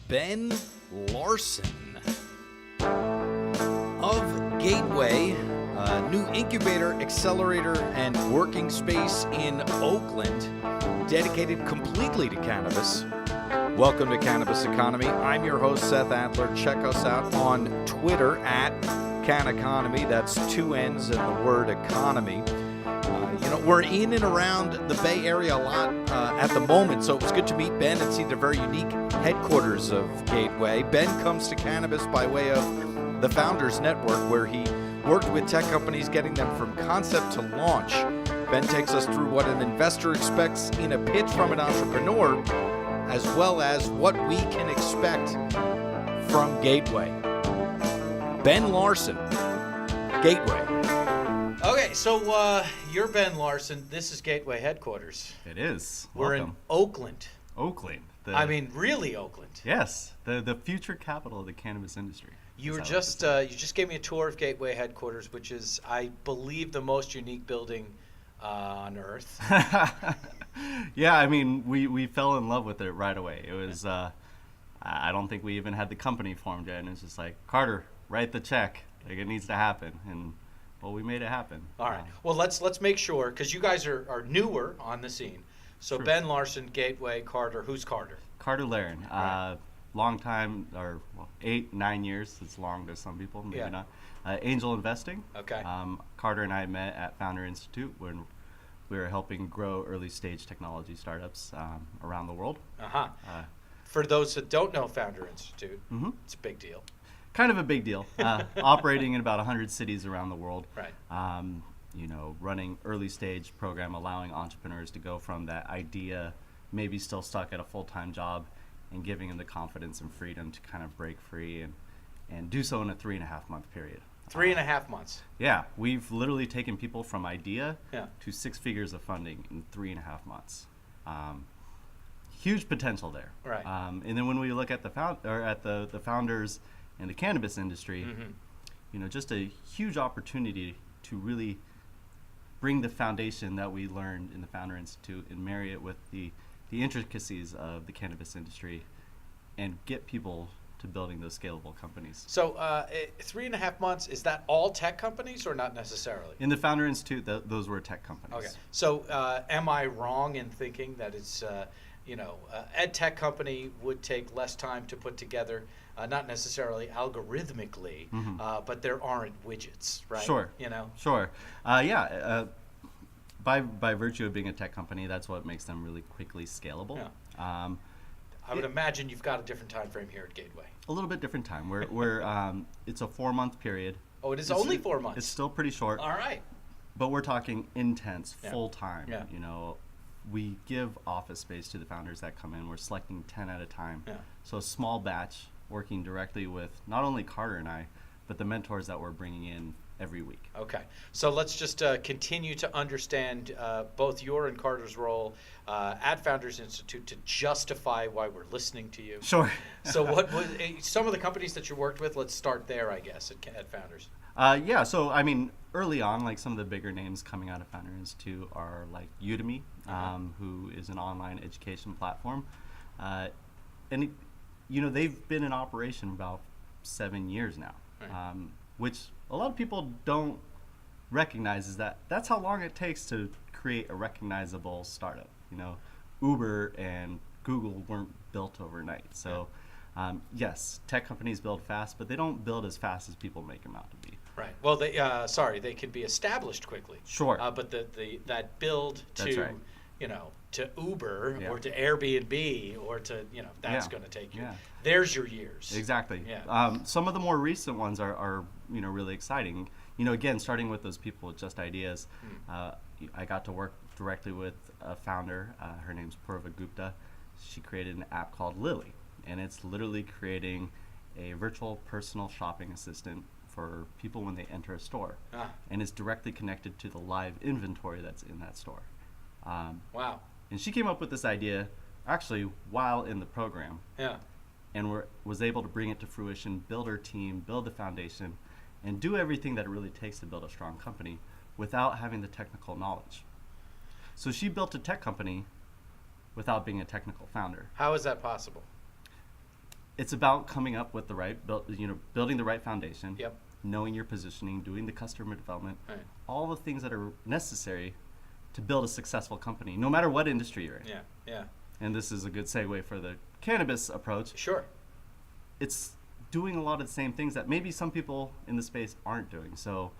Ben Larson of Gateway, a new incubator, accelerator, and working space in Oakland, dedicated completely to cannabis. Welcome to Cannabis Economy. I'm your host, Seth Adler. Check us out on Twitter at CanEconomy. That's two N's and the word economy. We're in and around the Bay Area a lot at the moment, so it was good to meet Ben and see the very unique headquarters of Gateway. Ben comes to cannabis by way of the Founders Network, where he worked with tech companies, getting them from concept to launch. Ben takes us through what an investor expects in a pitch from an entrepreneur, as well as what we can expect from Gateway. Ben Larson, Gateway. Okay, so you're Ben Larson. This is Gateway headquarters. It is. We're in Oakland. Oakland. Really Oakland. Yes, the future capital of the cannabis industry. You just gave me a tour of Gateway headquarters, which is, I believe, the most unique building on Earth. Yeah, I mean, we fell in love with it right away. It was, I don't think we even had the company formed yet, and it's just like, Carter, write the check. Like, it needs to happen, and well, we made it happen. All right. Well, let's make sure, because you guys are newer on the scene. So true. Ben Larson, Gateway, Carter. Who's Carter? Carter Laren. Right. Long time, or 8-9 years. It's long to some people, maybe not. Angel investing. Okay. Carter and I met at Founder Institute when we were helping grow early stage technology startups around the world. For those that don't know Founder Institute, it's a big deal. Kind of a big deal. Operating in about 100 cities around the world. Right. Running early stage program, allowing entrepreneurs to go from that idea, maybe still stuck at a full-time job, and giving them the confidence and freedom to kind of break free and do so in a 3.5-month period. 3.5 months. Yeah, we've literally taken people from idea to 6 figures of funding in 3.5 months. Huge potential there. Right. And then when we look at the founders in the cannabis industry, just a huge opportunity to really bring the foundation that we learned in the Founder Institute and marry it with the intricacies of the cannabis industry and get people to building those scalable companies. So 3.5 months, is that all tech companies or not necessarily? In the Founder Institute, those were tech companies. Okay. So am I wrong in thinking that it's, ed tech company would take less time to put together, not necessarily algorithmically, but there aren't widgets, right? Sure. Sure. By virtue of being a tech company, that's what makes them really quickly scalable. Yeah. I would imagine you've got a different time frame here at Gateway. A little bit different time. We're it's a 4-month period. Oh, it's only 4 months. It's still pretty short. All right. But we're talking intense, full time. Yeah. We give office space to the founders that come in. We're selecting 10 at a time. Yeah. So a small batch, working directly with not only Carter and I, but the mentors that we're bringing in every week. Okay, so let's just continue to understand both your and Carter's role at Founders Institute to justify why we're listening to you. Sure. So what was some of the companies that you worked with? Let's start there, I guess, at Founders. So I mean, early on, like some of the bigger names coming out of Founder Institute are like Udemy, who is an online education platform, and they've been in operation about 7 years now, right. Which a lot of people don't recognize is that's how long it takes to create a recognizable startup. Uber and Google weren't built overnight. So yes, tech companies build fast, but they don't build as fast as people make them out to be. Right. Well, they can be established quickly. Sure. But that build to that's right. To Uber or to Airbnb or to that's going to take you. Yeah. There's your years. Exactly. Yeah. Some of the more recent ones are really exciting. Again, starting with those people with just ideas. I got to work directly with a founder. Her name's Purva Gupta. She created an app called Lily, and it's literally creating a virtual personal shopping assistant for people when they enter a store, and it's directly connected to the live inventory that's in that store. Wow. And she came up with this idea actually while in the program. Yeah. And was able to bring it to fruition, build her team, build the foundation, and do everything that it really takes to build a strong company without having the technical knowledge. So she built a tech company without being a technical founder. How is that possible? it's about coming up with the right, building the right foundation. Yep. Knowing your positioning, doing the customer development, Right. all the things that are necessary to build a successful company, no matter what industry you're in. Yeah. Yeah. And this is a good segue for the cannabis approach. Sure. It's doing a lot of the same things that maybe some people in the space aren't doing. So,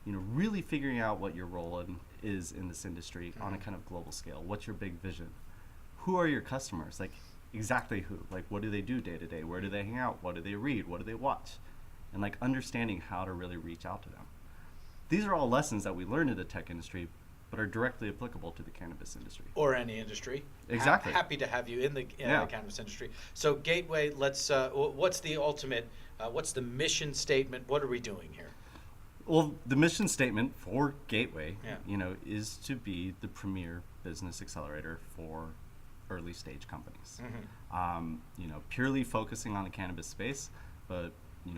really figuring out what your role is in this industry on a kind of global scale. What's your big vision? Who are your customers? Like, exactly who? Like, what do they do day to day? Where do they hang out? What do they read? What do they watch? And like understanding how to really reach out to them. These are all lessons that we learn in the tech industry, but are directly applicable to the cannabis industry. Or any industry. Exactly. Happy to have you in the cannabis industry. So Gateway, let's. What's the ultimate? What's the mission statement? What are we doing here? Well, the mission statement for Gateway, Yeah. is to be the premier business accelerator for early stage companies. Purely focusing on the cannabis space, but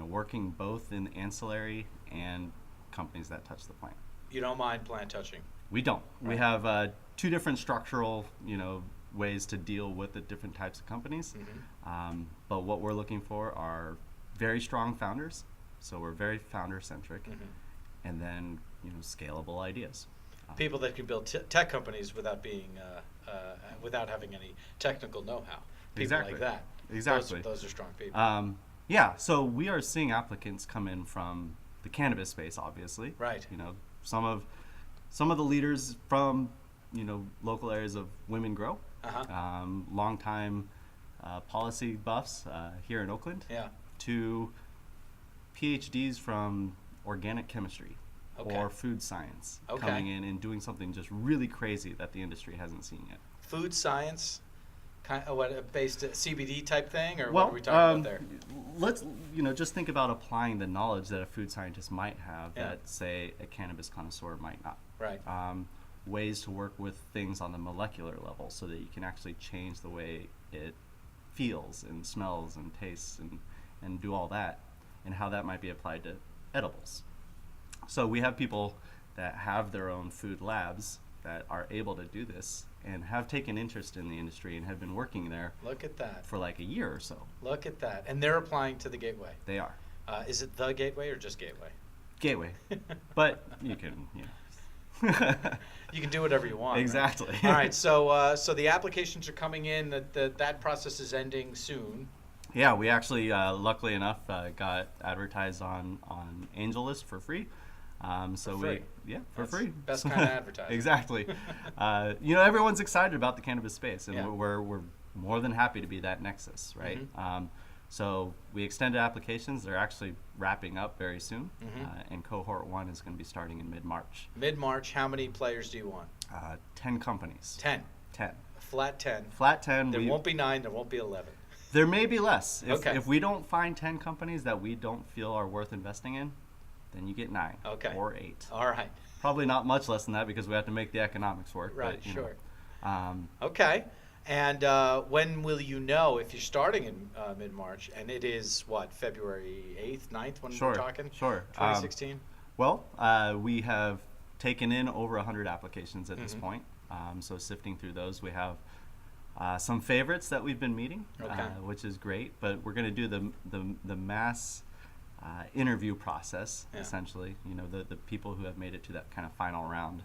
working both in ancillary and companies that touch the plant. You don't mind plant touching? We don't. Right. We have two different structural, ways to deal with the different types of companies. But what we're looking for are very strong founders. So we're very founder centric, and then scalable ideas. People that can build tech companies without being without having any technical know-how. People Exactly. like that. Exactly. Those are strong people. Yeah, so we are seeing applicants come in from the cannabis space, obviously. Right. Some of the leaders from local areas of Women Grow, longtime policy buffs here in Oakland, to PhDs from organic chemistry or food science coming in and doing something just really crazy that the industry hasn't seen yet. Food science, kind of what based CBD type thing, or what are we talking about there? Let's just think about applying the knowledge that a food scientist might have that, say, a cannabis connoisseur might not. Right. Ways to work with things on the molecular level so that you can actually change the way it feels and smells and tastes and do all that, and how that might be applied to edibles. So we have people that have their own food labs that are able to do this and have taken interest in the industry and have been working there. Look at that. For like a year or so. Look at that. And they're applying to the Gateway. They are. Is it the Gateway or just Gateway? Gateway. But you can, You can do whatever you want. Exactly. Right? All right. So the applications are coming in. That process is ending soon. Yeah, we actually, luckily enough, got advertised on AngelList for free. For free. For free. Best kind of advertising. Exactly. Everyone's excited about the cannabis space, and we're more than happy to be that nexus, right? So we extended applications. They're actually wrapping up very soon, and cohort 1 is going to be starting in mid-March. Mid-March. How many players do you want? 10 companies. 10. 10. Flat 10. Flat 10. There won't be 9. There won't be 11. There may be less. If we don't find 10 companies that we don't feel are worth investing in, then you get 9 or 8. All right. Probably not much less than that because we have to make the economics work. Right, but, sure. Okay. And when will you know if you're starting in mid-March? And it is, what, February 8th, 9th when we're talking? Sure. 2016? We have taken in over 100 applications at this point. So sifting through those, we have some favorites that we've been meeting, which is great. But we're going to do the mass interview process, essentially. The people who have made it to that kind of final round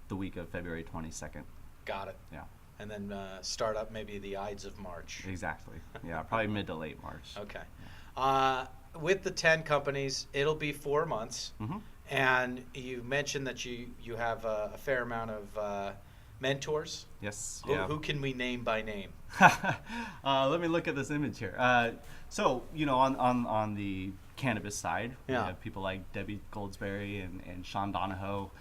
the week of February 22nd. Got it. Yeah. And then start up maybe the Ides of March. Exactly. Yeah, probably mid to late March. Okay. With the 10 companies, it'll be 4 months. And you mentioned that you have a fair amount of mentors. Yes. Who can we name by name? Let me look at this image here. So, on the cannabis side, we have people like Debbie Goldsberry and Sean Donahoe.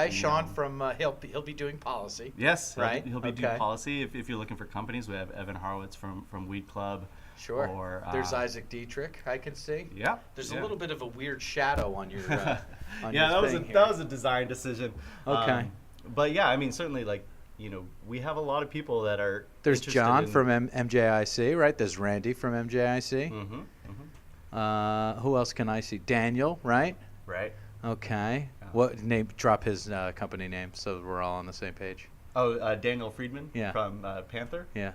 Sean from he'll be doing policy. Yes, right. He'll be doing policy. If you're looking for companies, we have Evan Horowitz from Weed Club. Sure. Or, there's Isaac Dietrich, I can see. Yeah. There's a little bit of a weird shadow on your. On that was a design decision. Okay. But yeah, I mean, certainly, we have a lot of people that are. There's John from MJIC, right? There's Randy from MJIC. Who else can I see? Daniel, right? Right. Okay. What name? Drop his company name so we're all on the same page. Daniel Friedman. Yeah. From Panther. Yeah.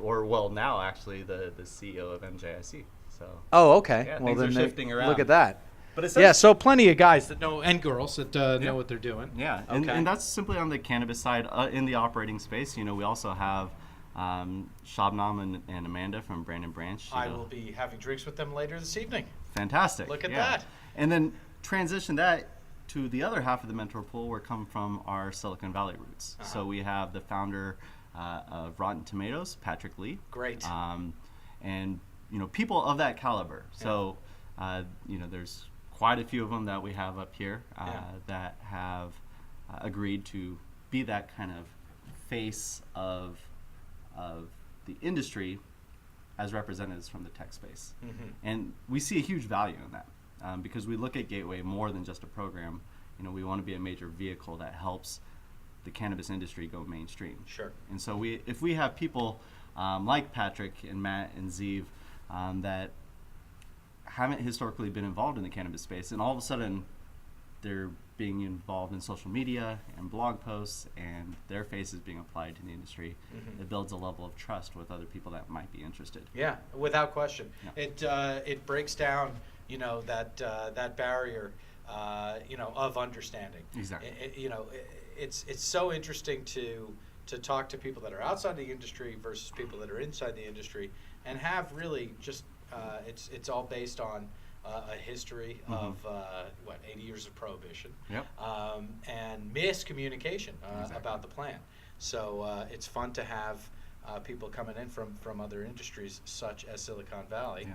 or well, now actually the CEO of MJIC. So Oh, okay. yeah, Well, things are then shifting around. look at that. But it's Yeah, so plenty of guys that know, and girls that know what they're doing. Yeah, Okay. and that's simply on the cannabis side. In the operating space, you know, we also have Shabnam and Amanda from Brandon Branch. I will be having drinks with them later this evening. Fantastic. Look at yeah. that. And then transition that to the other half of the mentor pool, where come from our Silicon Valley roots. So we have the founder of Rotten Tomatoes, Patrick Lee. Great. And you know, people of that caliber. So you know, there's quite a few of them that we have up here that have agreed to be that kind of face of the industry as representatives from the tech space. And we see a huge value in that because we look at Gateway more than just a program. You know, we want to be a major vehicle that helps the cannabis industry go mainstream. Sure. And so if we have people like Patrick and Matt and Zeev that haven't historically been involved in the cannabis space, and all of a sudden they're being involved in social media and blog posts, and their face is being applied to the industry, it builds a level of trust with other people that might be interested. Yeah, without question. Yeah. It breaks down, you know, that barrier, you know, of understanding. Exactly. You know, it's so interesting to talk to people that are outside the industry versus people that are inside the industry, and have really just it's all based on a history of 80 years of prohibition, and miscommunication about the plan. So it's fun to have people coming in from other industries such as Silicon Valley.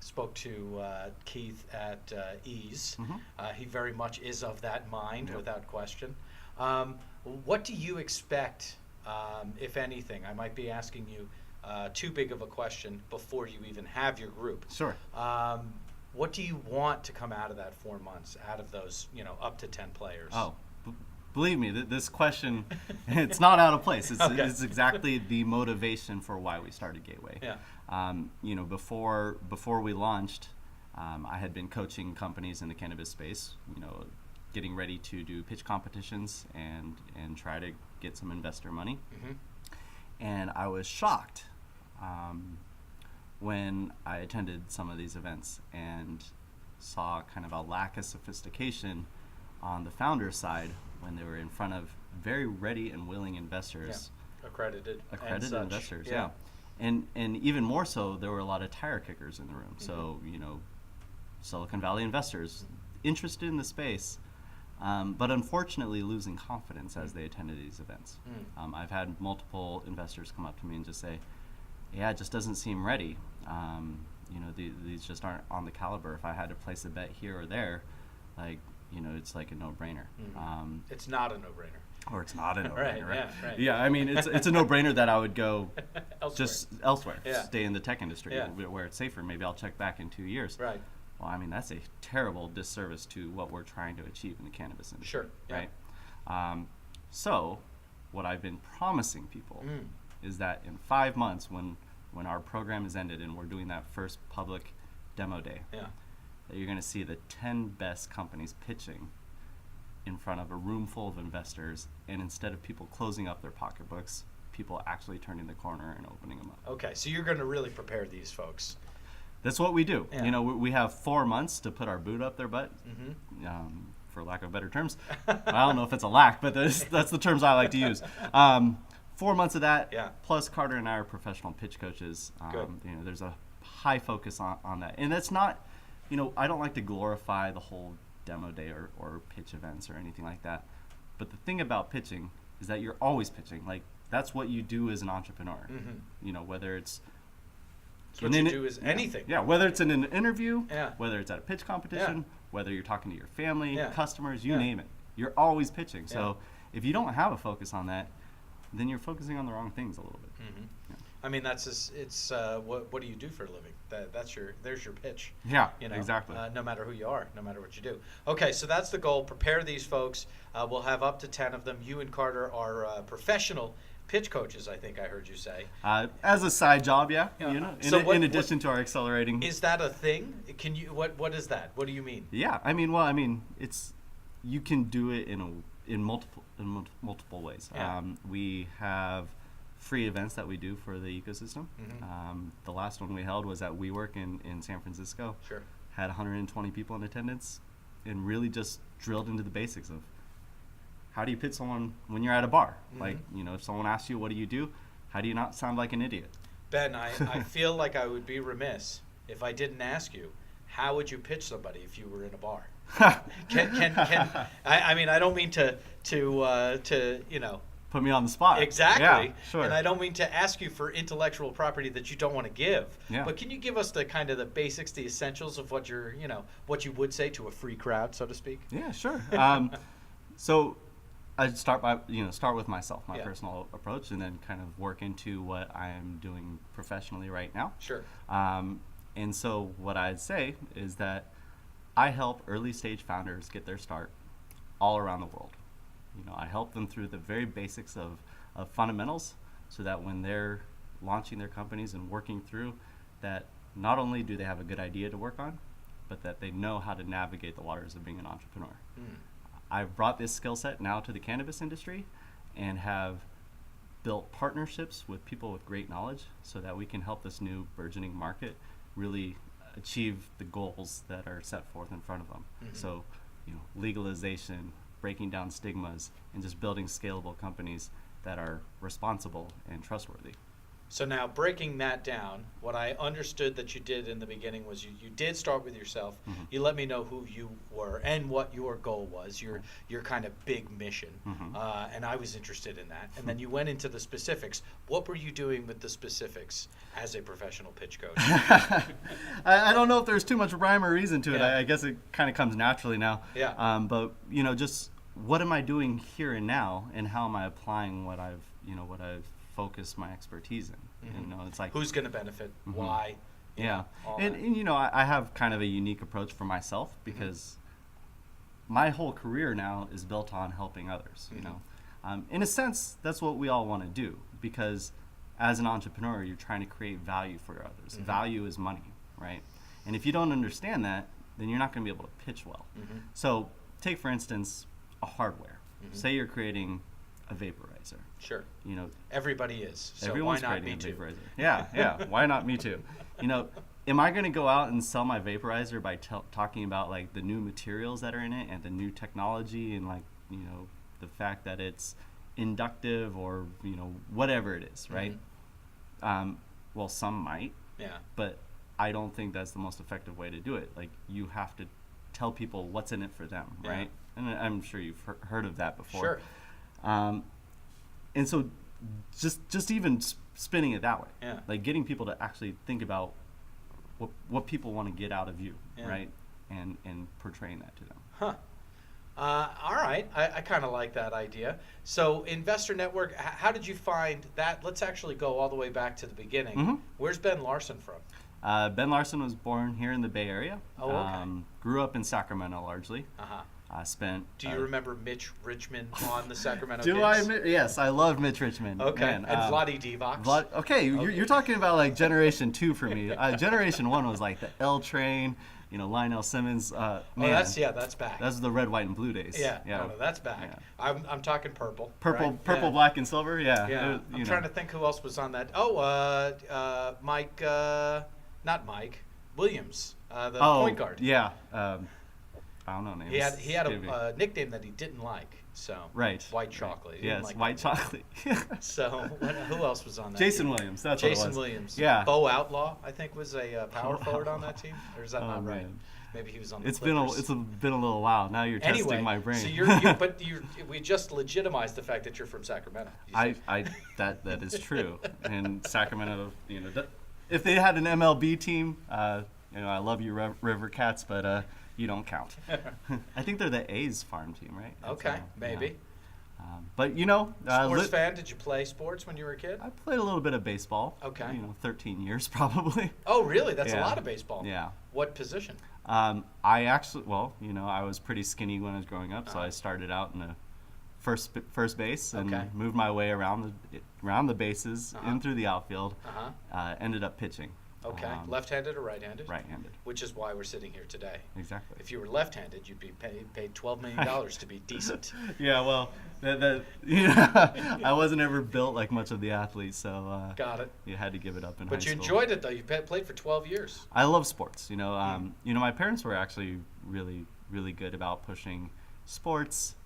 Spoke to Keith at Ease. He very much is of that mind, without question. What do you expect, if anything? I might be asking you too big of a question before you even have your group. Sure. What do you want to come out of that 4 months, out of those, you know, up to 10 players? Oh, believe me, this question, it's not out of place. It's exactly the motivation for why we started Gateway. Yeah. You know, before we launched, I had been coaching companies in the cannabis space, you know, getting ready to do pitch competitions and try to get some investor money. And I was shocked when I attended some of these events and saw kind of a lack of sophistication on the founder's side when they were in front of very ready and willing investors. Accredited investors, And even more so, there were a lot of tire kickers in the room. So, you know, Silicon Valley investors interested in the space, but unfortunately losing confidence as they attended these events. I've had multiple investors come up to me and just say, yeah, it just doesn't seem ready. You know, these just aren't on the caliber. If I had to place a bet here or there, like, you know, it's like a no-brainer. It's not a no-brainer. Or it's not a no-brainer, right? Right. Yeah, I mean, it's a no-brainer that I would go elsewhere. Stay in the tech industry Yeah. where it's safer. Maybe I'll check back in 2 years. Right. Well, I mean, that's a terrible disservice to what we're trying to achieve in the cannabis industry. Sure. Yeah. Right? So, what I've been promising people is that in 5 months, when our program is ended and we're doing that first public demo day, that you're going to see the 10 best companies pitching in front of a room full of investors, and instead of people closing up their pocketbooks, people actually turning the corner and opening them up. Okay, so you're going to really prepare these folks. That's what we do. Yeah. You know, we have 4 months to put our boot up their butt, for lack of better terms. I don't know if it's a lack, but that's the terms I like to use. 4 months of that, plus Carter and I are professional pitch coaches. Good. You know, there's a high focus on that. And that's not, you know, I don't like to glorify the whole demo day or pitch events or anything like that. But the thing about pitching is that you're always pitching. Like, that's what you do as an entrepreneur. You know, whether it's what you do is anything. Yeah, whether it's in an interview, Yeah. whether it's at a pitch competition, whether you're talking to your family, Yeah. customers, you Yeah. name it. You're always pitching. So if you don't have a focus on that, then you're focusing on the wrong things a little bit. Yeah. I mean, it's what do you do for a living? There's your pitch. Yeah, You know, exactly. No matter who you are, no matter what you do. Okay, so that's the goal. Prepare these folks. We'll have up to 10 of them. You and Carter are professional pitch coaches, I think I heard you say. As a side job, you know, in addition to our accelerating. Is that a thing? Can you what is that? What do you mean? Yeah, I mean, it's you can do it in multiple ways. Yeah. We have free events that we do for the ecosystem. The last one we held was at WeWork in San Francisco. Sure. Had 120 people in attendance, and really just drilled into the basics of how do you pitch someone when you're at a bar? Like, if someone asks you, what do you do? How do you not sound like an idiot? Ben, I feel like I would be remiss if I didn't ask you, how would you pitch somebody if you were in a bar? I mean, I don't mean to Put me on the spot. Exactly. Yeah, sure. And I don't mean to ask you for intellectual property that you don't want to give. Yeah. But can you give us the kind of the basics, the essentials of what what you would say to a free crowd, so to speak? Yeah, sure. So I'd start with myself, my personal approach, and then kind of work into what I'm doing professionally right now. Sure. And so what I'd say is that I help early stage founders get their start all around the world. I help them through the very basics of fundamentals, so that when they're launching their companies and working through that, not only do they have a good idea to work on, but that they know how to navigate the waters of being an entrepreneur. I've brought this skill set now to the cannabis industry and have built partnerships with people with great knowledge so that we can help this new burgeoning market really achieve the goals that are set forth in front of them. So, legalization, breaking down stigmas, and just building scalable companies that are responsible and trustworthy. So now, breaking that down, what I understood that you did in the beginning was you did start with yourself. You let me know who you were and what your goal was, your kind of big mission, and I was interested in that. And then you went into the specifics. What were you doing with the specifics as a professional pitch coach? I don't know if there's too much rhyme or reason to it. Yeah. I guess it kind of comes naturally now. Yeah. But just what am I doing here and now, and how am I applying what I've focused my expertise in? It's like, Who's going to benefit? Why? Yeah. All And that. I have kind of a unique approach for myself, because my whole career now is built on helping others. In a sense, that's what we all want to do, because as an entrepreneur, you're trying to create value for others. Value is money, right? And if you don't understand that, then you're not going to be able to pitch well. So take, for instance, a hardware. Say you're creating a vaporizer. Sure. You know, everybody is. So everyone's why not me creating a too? vaporizer. Yeah. Why not me too? You know, am I going to go out and sell my vaporizer by talking about like the new materials that are in it and the new technology and like, you know, the fact that it's inductive or, you know, whatever it is, right? Well, some might. Yeah. But I don't think that's the most effective way to do it. Like, you have to tell people what's in it for them, Yeah. right? And I'm sure you've heard of that before. Sure. And so just even spinning it that way, Yeah. like getting people to actually think about what people want to get out of you, Yeah. right? And portraying that to them. Huh. All right. I kind of like that idea. So Investor Network, how did you find that? Let's actually go all the way back to the beginning. Mhm. Where's Ben Larson from? Ben Larson was born here in the Bay Area. Oh, okay. Grew up in Sacramento largely. Uh-huh. Spent. Do you remember Mitch Richmond on the Sacramento Do Kings? Yes, I love Mitch Richmond. Okay. Man, And Vlade Divac? Okay, you're talking about like Generation 2 for me. Generation 1 was like the L Train, you know, Lionel Simmons. Man, that's back. That's the red, white, and blue days. Yeah. Yeah. No, that's back. Yeah. I'm talking purple. Purple, right? purple, Yeah. black, and silver. Yeah. Yeah. I'm trying to think who else was on that. Oh, Mike, not Mike, Williams, the point guard. Yeah. I don't know names. He had a nickname that he didn't like. So Right. White Chocolate. He didn't Yes, like white that. chocolate. So who else was on that Jason team? Williams. That's Jason what it was. Williams. Yeah. Bo Outlaw, I think, was a power Bo forward on Outlaw. that team. Or is that Oh, not right? man. Maybe he was on the It's Clippers. been a little while. Now you're testing Anyway, my brain. so we just legitimized the fact that you're from Sacramento. You see? That is true. And Sacramento, you know, if they had an MLB team, you know, I love you, River Cats, but you don't count. I think they're the A's farm team, right? Okay, Yeah. maybe. But you know, Sports fan? Did you play sports when you were a kid? I played a little bit of baseball. Okay. You know, 13 years probably. Oh, really? That's a Yeah. lot of baseball. Yeah. What position? I actually, well, you know, I was pretty skinny when I was growing up, so I started out in the first base and Okay. moved my way around the bases, Uh-huh. in through the outfield. Uh-huh. Ended up pitching. Okay. Left-handed or right-handed? Right-handed. Which is why we're sitting here today. Exactly. If you were left-handed, you'd be paid $12 million to be decent. Yeah, well, I wasn't ever built like much of the athlete, so Got it. you had to give it up in high But you school. enjoyed it, though. You played for 12 years. I love sports. My parents were actually really, really good about pushing sports,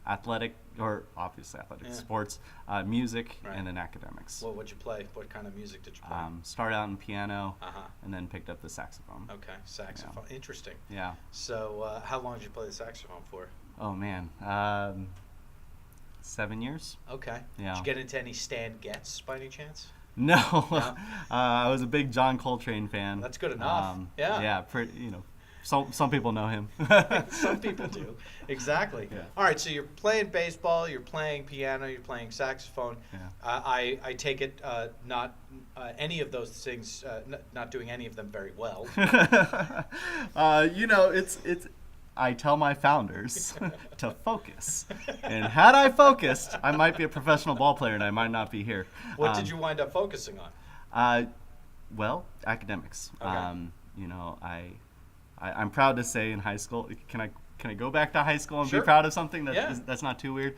obviously athletic, sports, music, Right. and then academics. What'd you play? What kind of music did you play? Started out in piano, Uh-huh. and then picked up the saxophone. Okay, saxophone. Interesting. Yeah. So how long did you play the saxophone for? Oh man, 7 years. Okay. Yeah. Did you get into any Stan Getz by any chance? No, No? I was a big John Coltrane fan. That's good enough. Yeah. Yeah, some people know him. Some people do. Exactly. Yeah. All right, so you're playing baseball, you're playing piano, you're playing saxophone. Yeah. I take it not any of those things, not doing any of them very well. It's. I tell my founders to focus, and had I focused, I might be a professional ball player, and I might not be here. What did you wind up focusing on? Well, academics. Okay. I'm proud to say in high school. Can I go back to high school and Sure. be proud of something Yeah. that's not too weird?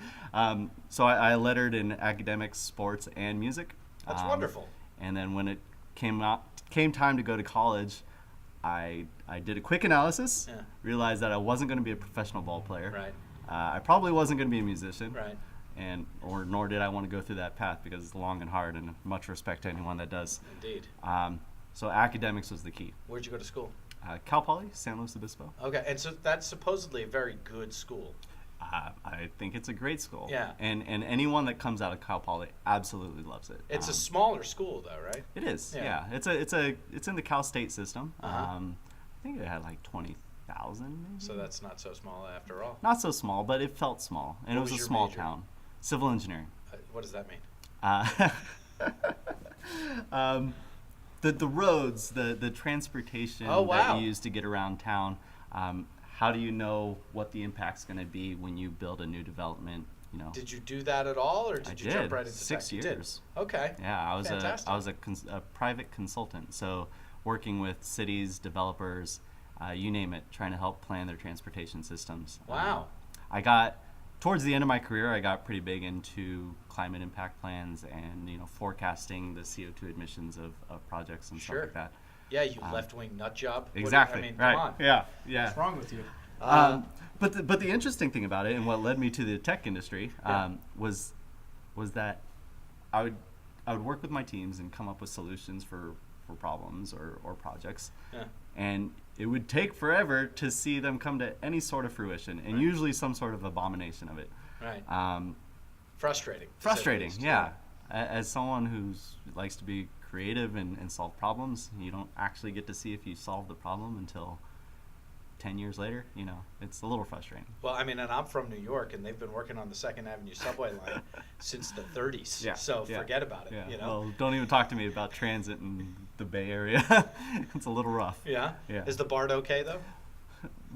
So I lettered in academics, sports, and music. That's wonderful. And then when it came time to go to college, I did a quick analysis. Yeah. Realized that I wasn't going to be a professional ball player. Right. I probably wasn't going to be a musician. Right. Nor did I want to go through that path because it's long and hard, and much respect to anyone that does. Indeed. So academics was the key. Where'd you go to school? Cal Poly, San Luis Obispo. Okay, and so that's supposedly a very good school. I think it's a great school. Yeah. And anyone that comes out of Cal Poly absolutely loves it. It's a smaller school, though, right? It is. Yeah. Yeah. It's in the Cal State system. Uh-huh. I think it had like 20,000 maybe. So that's not so small after all. Not so small, but it felt small, and What it was was a your small major? town. Civil engineering. What does that mean? The roads, the transportation Oh, wow. that you use to get around town. How do you know what the impact's going to be when you build a new development? Did you do that at all, or did I you jump did. right into 6 tech? You did. years. Okay. Yeah, I was Fantastic. a private consultant, so working with cities, developers, you name it, trying to help plan their transportation systems. Wow. Towards the end of my career, I got pretty big into climate impact plans and forecasting forecasting the CO2 emissions of projects and Sure. stuff like that. Yeah, you left-wing nut job. What do you- Exactly. I mean, right. come on. Yeah. Yeah. What's wrong with you? But the interesting thing about it, and what led me to the tech industry, Yeah. was that I would work with my teams and come up with solutions for problems or projects, Yeah. and it would take forever to see them come to any sort of fruition, and Right. usually some sort of abomination of it. Right. Frustrating, to say the least. yeah. As someone who likes to be creative and solve problems, you don't actually get to see if you solve the problem until 10 years later. It's a little frustrating. Well, I mean, and I'm from New York, and they've been working on the 2nd Avenue subway line since the 30s. Yeah, So yeah, forget about it. Yeah. Well, don't even talk to me about transit in the Bay Area. It's a little rough. Yeah? Yeah. Is the BART okay, though?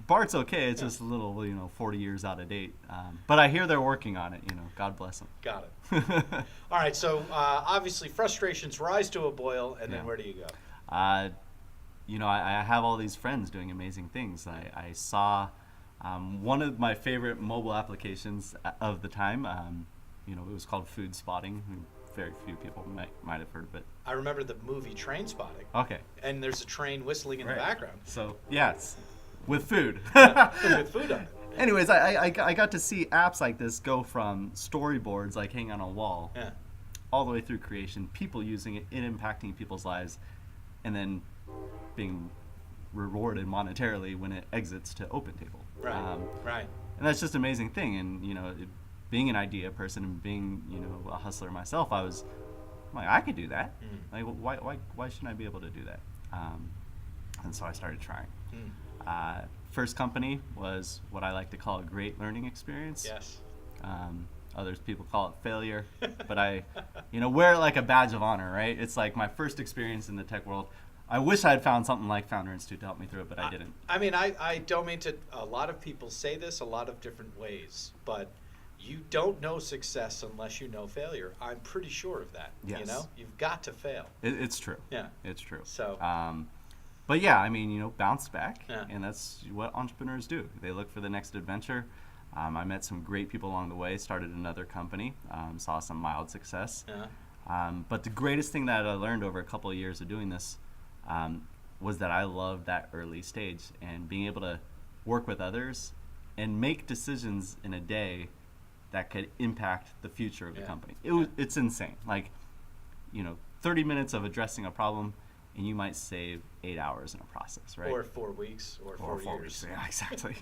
BART's okay. It's just a little, 40 years out of date. But I hear they're working on it. God bless them. Got it. All right, so obviously frustrations rise to a boil, and then Yeah. where do you go? I have all these friends doing amazing things. I saw one of my favorite mobile applications of the time. It was called Food Spotting. Very few people might have heard of it. I remember the movie Train Spotting, Okay. and there's a train whistling in Right. the background So, yes, with food. with food on it. Anyways, I got to see apps like this go from storyboards, like hanging on a wall, Yeah. all the way through creation, people using it, impacting people's lives, and then being rewarded monetarily when it exits to OpenTable. Right. Right. And that's just an amazing thing. And being an idea person and being a hustler myself, I'm like, I could do that. Like, why shouldn't I be able to do that? And so I started trying. First company was what I like to call a great learning experience. Yes. Others people call it failure, but I wear it like a badge of honor, right? It's like my first experience in the tech world. I wish I had found something like Founder Institute to help me through it, but I didn't. I mean, I don't mean to. A lot of people say this a lot of different ways, but you don't know success unless you know failure. I'm pretty sure of that. Yes. You know, you've got to fail. It's true. Yeah. It's true. So, but yeah, I mean, bounce back, Yeah. and that's what entrepreneurs do. They look for the next adventure. I met some great people along the way, started another company, saw some mild success. yeah. But the greatest thing that I learned over a couple of years of doing this was that I loved that early stage and being able to work with others and make decisions in a day that could impact the future of the Yeah. company. It's insane. Like, 30 minutes of addressing a problem, and you might save 8 hours in a process, right? Or 4 weeks, or 4 4 years. weeks. Yeah, exactly.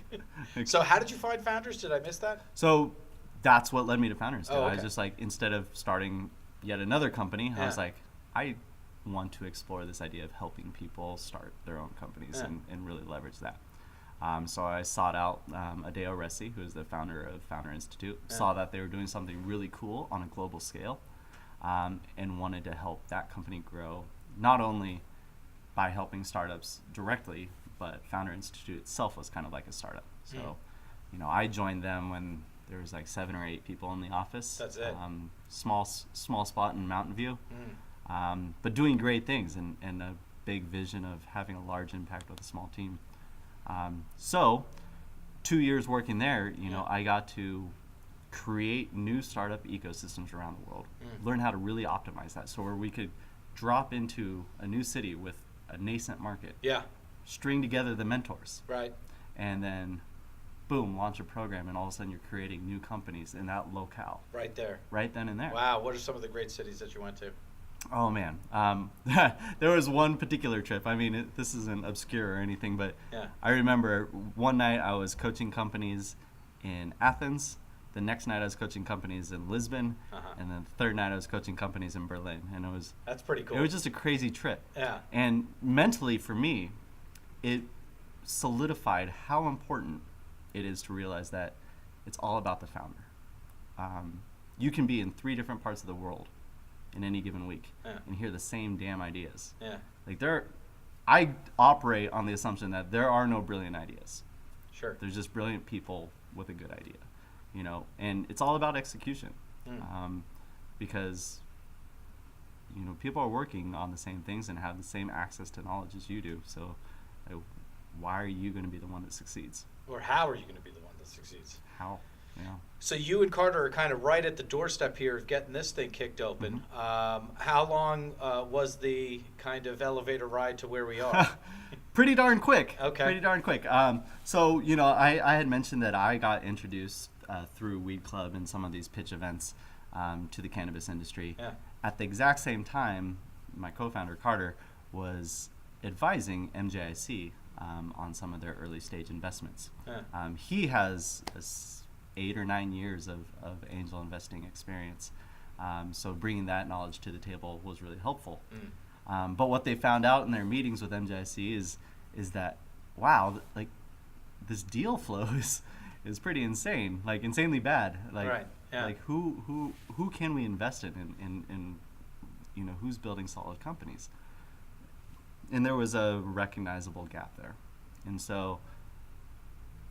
So how did you find Founders? Did I miss that? So that's what led me to Founders. Oh, I okay. was just like, instead of starting yet another company, I was Yeah. like, I want to explore this idea of helping people start their own companies Yeah. and really leverage that. So I sought out Adeo Resi, who is the founder of Founder Institute, Yeah. saw that they were doing something really cool on a global scale, and wanted to help that company grow, not only by helping startups directly, but Founder Institute itself was kind of like a startup. So, I joined them when there was like 7 or 8 people in the office. That's it. Small spot in Mountain View, Mm. but doing great things and a big vision of having a large impact with a small team. So 2 years working there, Yeah. I got to create new startup ecosystems around the world, learn how to really optimize that, so where we could drop into a new city with a nascent market, Yeah. string together the mentors, Right. and then boom, launch a program, and all of a sudden you're creating new companies in that locale Right there. right then and there. Wow. What are some of the great cities that you went to? Oh man, there was one particular trip. I mean, this isn't obscure or anything, but Yeah. I remember one night I was coaching companies in Athens. The next night I was coaching companies in Lisbon, Uh-huh. and then the third night I was coaching companies in Berlin. And That's pretty cool. it was just a crazy trip. Yeah. And mentally for me, it solidified how important it is to realize that it's all about the founder. You can be in 3 different parts of the world in any given week Yeah. and hear the same damn ideas. Yeah. Like I operate on the assumption that there are no brilliant ideas. Sure. There's just brilliant people with a good idea, and it's all about execution. Because people are working on the same things and have the same access to knowledge as you do. So why are you going to be the one that succeeds? Or how are you going to be the one that succeeds? How? So you and Carter are kind of right at the doorstep here of getting this thing kicked open. How long was the kind of elevator ride to where we are? Pretty darn quick. Okay. Pretty darn quick. So, I had mentioned that I got introduced through Weed Club and some of these pitch events to the cannabis industry. Yeah. At the exact same time, my co-founder, Carter, was advising MJIC on some of their early stage investments. Yeah. He has 8 or 9 years of angel investing experience. So bringing that knowledge to the table was really helpful. But what they found out in their meetings with MJIC is that, wow, like this deal flow is pretty insane, like insanely bad. Like, Right, yeah. like who can we invest in who's building solid companies? And there was a recognizable gap there. And so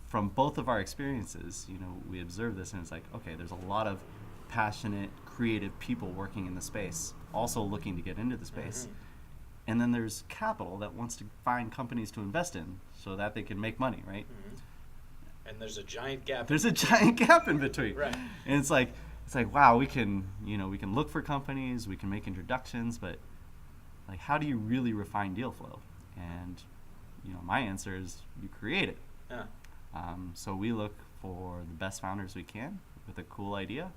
from both of our experiences, we observed this, and it's like, okay, there's a lot of passionate, creative people working in the space, also looking to get into the space. And then there's capital that wants to find companies to invest in so that they can make money, right? And there's a giant gap. There's a giant gap in between. Right. And it's like, wow, we can look for companies, we can make introductions, but like, how do you really refine deal flow? And, my answer is you create it. Yeah. So we look for the best founders we can with a cool idea,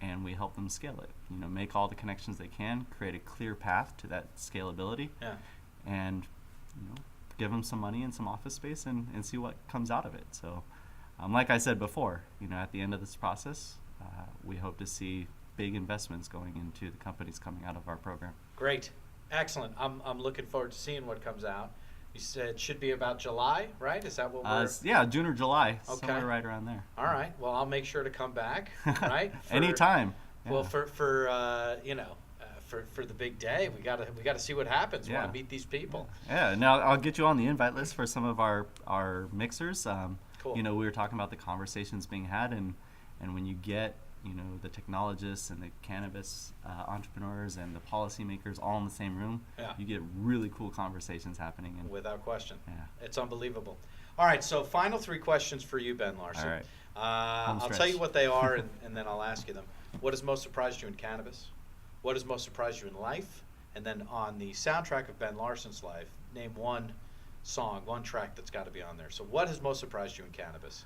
and we help them scale it. Make all the connections they can, create a clear path to that scalability, Yeah. and give them some money and some office space and see what comes out of it. So, like I said before, at the end of this process, we hope to see big investments going into the companies coming out of our program. Great. Excellent. I'm looking forward to seeing what comes out. You said it should be about July, right? Is that what we're... Yeah, June or July, Okay. somewhere right around there. All right. Well, I'll make sure to come back, right? Anytime. Well, Yeah. for the big day, we gotta see what happens. Yeah. Want to meet these people. Yeah, now I'll get you on the invite list for some of our mixers. Cool. We were talking about the conversations being had, and And when you get, the technologists and the cannabis entrepreneurs and the policymakers all in the same room, you get really cool conversations happening. And without question. Yeah. It's unbelievable. All right, so final 3 questions for you, Ben Larson. All right. I'll tell you what they are, and then I'll ask you them. What has most surprised you in cannabis? What has most surprised you in life? And then on the soundtrack of Ben Larson's life, name one song, one track that's got to be on there. So what has most surprised you in cannabis?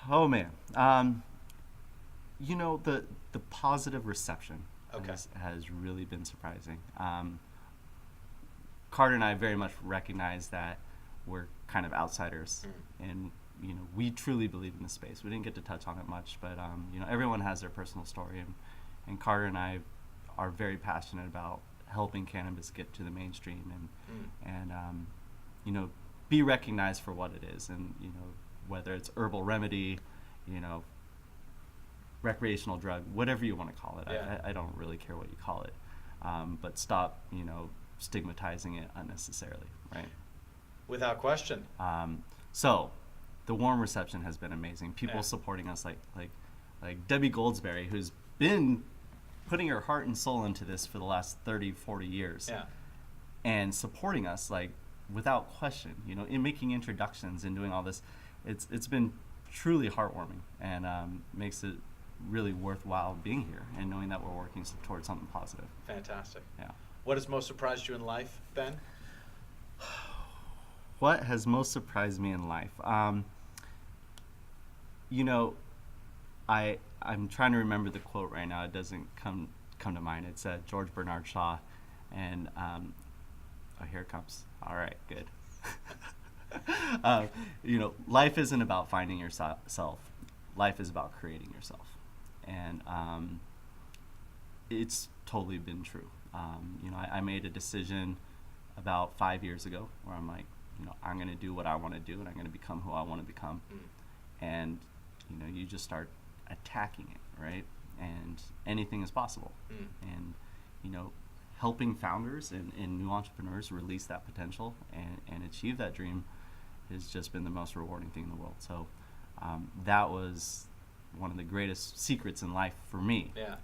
Oh, man. The positive reception has really been surprising. Carter and I very much recognize that we're kind of outsiders, and we truly believe in the space. We didn't get to touch on it much, but everyone has their personal story, and Carter and I are very passionate about helping cannabis get to the mainstream and be recognized for what it is, and whether it's herbal remedy, recreational drug, whatever you want to call it. Yeah. I don't really care what you call it, but stop stigmatizing it unnecessarily, right? Without question. So the warm reception has been amazing. People supporting us like Debbie Goldsberry, who's been putting her heart and soul into this for the last 30, 40 years. Yeah. And supporting us without question, in making introductions and doing all this. It's been truly heartwarming, and makes it really worthwhile being here and knowing that we're working towards something positive. Fantastic. Yeah. What What has most surprised you in life, Ben? What has most surprised me in life? I'm trying to remember the quote right now. It doesn't come to mind. It's George Bernard Shaw, and here it comes. All right, good. Life isn't about finding yourself. Life is about creating yourself, and it's totally been true. I made a decision about 5 years ago where I'm like, I'm going to do what I want to do, and I'm going to become who I want to become. And you just start attacking it, right? And anything is possible. And helping founders and new entrepreneurs release that potential and achieve that dream has just been the most rewarding thing in the world. So that was one of the greatest secrets in life for me. Yeah.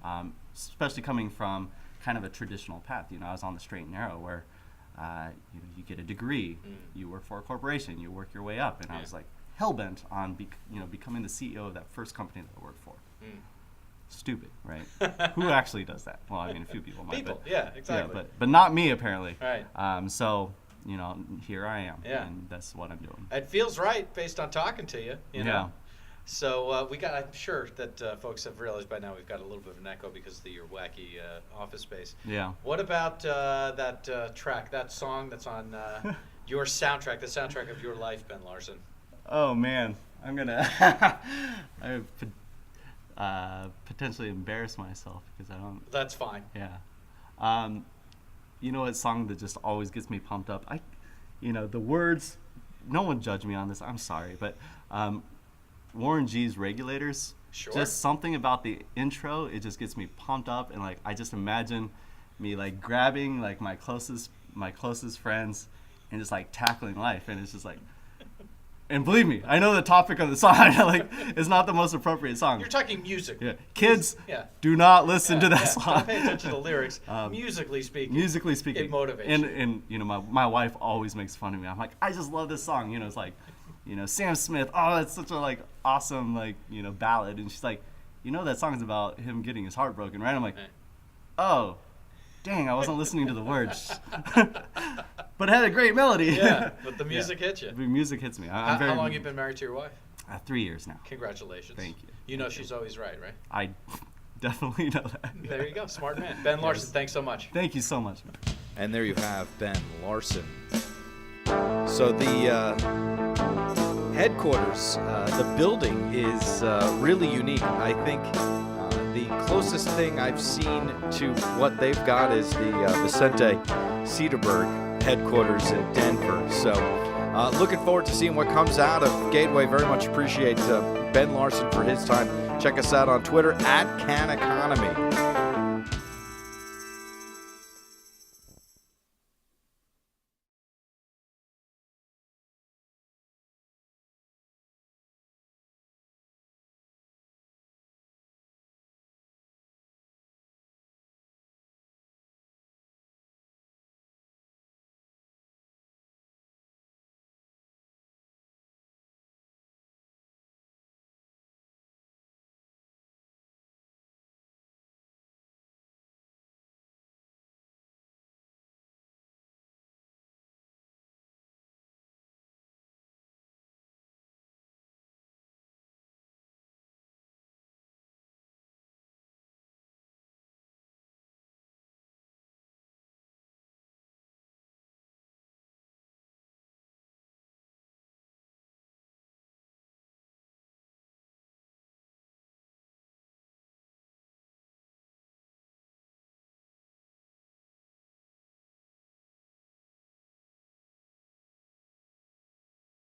Especially coming from kind of a traditional path. I was on the straight and narrow where you get a degree, you work for a corporation, you work your way up, and I was like hell-bent on becoming the CEO of that first company that I worked for. Stupid, right? Who actually does that? Well, a few people might. Yeah, exactly. Yeah, but not me, apparently. Right. So, here I am, Yeah. and that's what I'm doing. It feels right based on talking to you, you know. Yeah. So I'm sure that folks have realized by now we've got a little bit of an echo because of your wacky office space. Yeah. What about that track, that song that's on your soundtrack, the soundtrack of your life, Ben Larson? Oh, man. I'm going to potentially embarrass myself because I don't. That's fine. Yeah. What song that just always gets me pumped up? The words, no one judge me on this, I'm sorry, but Warren G's Regulators, Sure. just something about the intro, it just gets me pumped up, and I just imagine me grabbing my closest friends and just tackling life, and it's just and believe me, I know the topic of the song it's not the most appropriate song. You're talking music. Yeah. Kids, Yeah. do not listen to that song. Don't pay attention to the lyrics. Musically speaking, it motivates you. And my wife always makes fun of me. I'm like, I just love this song. It's Sam Smith. Oh, it's such a awesome ballad. And she's like, that song's about him getting his heart broken, right? I'm like, oh, dang, I wasn't listening to the words. But it had a great melody. Yeah, but the music hits you. The music hits me. How long have you been married to your wife? 3 years now. Congratulations. Thank you. You know she's always right, right? I definitely know that. There you go, smart man. Ben Larson, thanks so much. Thank you so much. And there you have Ben Larson. So the headquarters, the building is really unique. I think the closest thing I've seen to what they've got is the Vicente Cedarburg headquarters in Denver. So looking forward to seeing what comes out of Gateway. Very much appreciate Ben Larson for his time. Check us out on Twitter @CanEconomy.